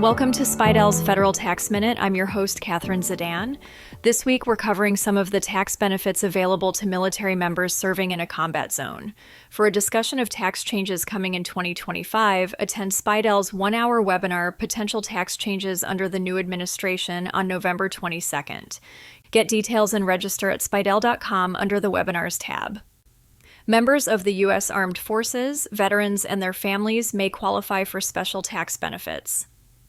Welcome to Spiedel's Federal Tax Minute. I'm your host, Catherine Zidane. This week, we're covering some of the tax benefits available to military members serving in a combat zone. For a discussion of tax changes coming in 2025, attend Spiedel's one-hour webinar, Potential Tax Changes Under the New Administration, on November 22nd. Get details and register at spiedel.com under the Webinars tab. Members of the U.S. Armed Forces, veterans, and their families may qualify for special tax benefits.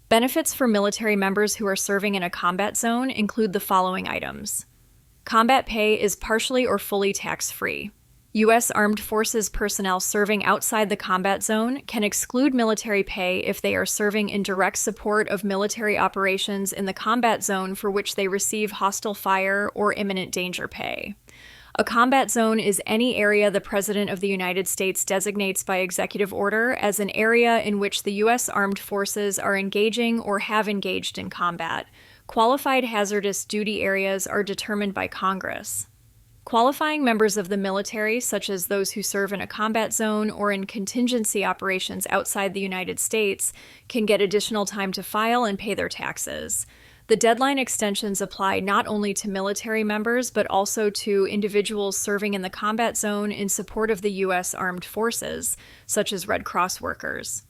Benefits for military members who are serving in a combat zone include the following items. Combat pay is partially or fully tax-free. U.S. Armed Forces personnel serving outside the combat zone can exclude military pay if they are serving in direct support of military operations in the combat zone for which they receive hostile fire or imminent danger pay. A combat zone is any area the President of the United States designates by executive order as an area in which the U.S. Armed Forces are engaging or have engaged in combat. Qualified hazardous duty areas are determined by Congress. Qualifying members of the military, such as those who serve in a combat zone or in contingency operations outside the United States, can get additional time to file and pay their taxes. The deadline extensions apply not only to military members, but also to individuals serving in the combat zone in support of the U.S. Armed Forces, such as Red Cross workers.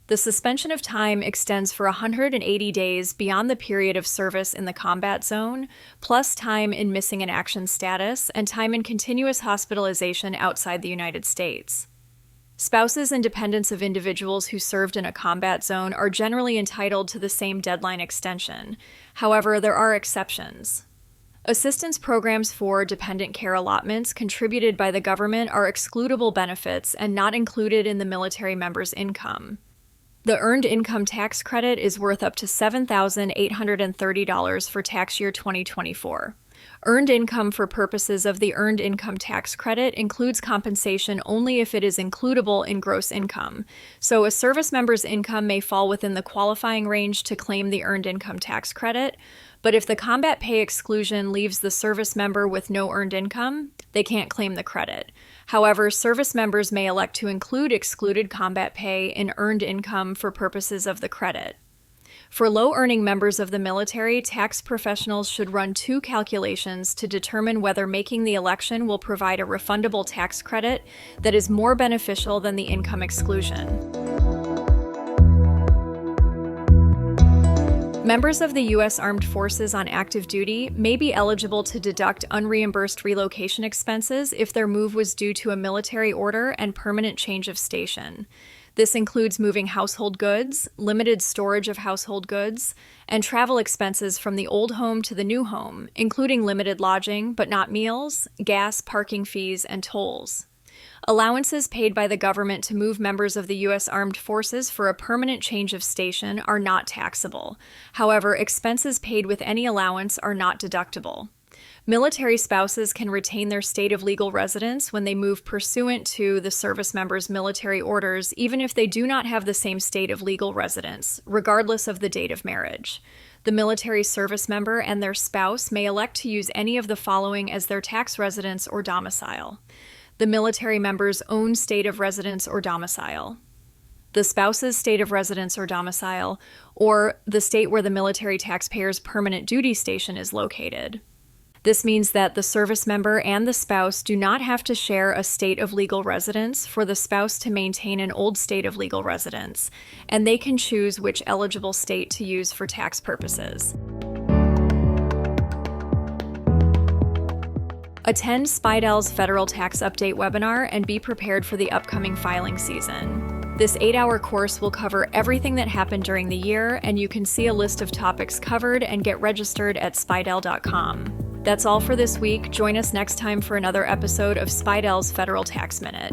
The suspension of time extends for 180 days beyond the period of service in the combat zone, plus time in missing in action status and time in continuous hospitalization outside the United States. Spouses and dependents of individuals who served in a combat zone are generally entitled to the same deadline extension. However, there are exceptions. Assistance programs for dependent care allotments contributed by the government are excludable benefits and not included in the military member's income. The Earned Income Tax Credit is worth up to $7,830 for tax year 2024. Earned income for purposes of the Earned Income Tax Credit includes compensation only if it is includable in gross income. So a service member's income may fall within the qualifying range to claim the Earned Income Tax Credit, but if the combat pay exclusion leaves the service member with no earned income, they can't claim the credit. However, service members may elect to include excluded combat pay in earned income for purposes of the credit. For low-earning members of the military, tax professionals should run two calculations to determine whether making the election will provide a refundable tax credit that is more beneficial than the income exclusion. Members of the U.S. Armed Forces on active duty may be eligible to deduct unreimbursed relocation expenses if their move was due to a military order and permanent change of station. This includes moving household goods, limited storage of household goods, and travel expenses from the old home to the new home, including limited lodging, but not meals, gas, parking fees, and tolls. Allowances paid by the government to move members of the U.S. Armed Forces for a permanent change of station are not taxable. However, expenses paid with any allowance are not deductible. Military spouses can retain their state of legal residence when they move pursuant to the service member's military orders, even if they do not have the same state of legal residence, regardless of the date of marriage. The military service member and their spouse may elect to use any of the following as their tax residence or domicile: the military member's own state of residence or domicile, the spouse's state of residence or domicile, or the state where the military taxpayer's permanent duty station is located. This means that the service member and the spouse do not have to share a state of legal residence for the spouse to maintain an old state of legal residence, and they can choose which eligible state to use for tax purposes. Attend Spiedel's Federal Tax Update webinar and be prepared for the upcoming filing season. This 8-hour course will cover everything that happened during the year, and you can see a list of topics covered and get registered at spiedel.com. That's all for this week. Join us next time for another episode of Spiedel's Federal Tax Minute.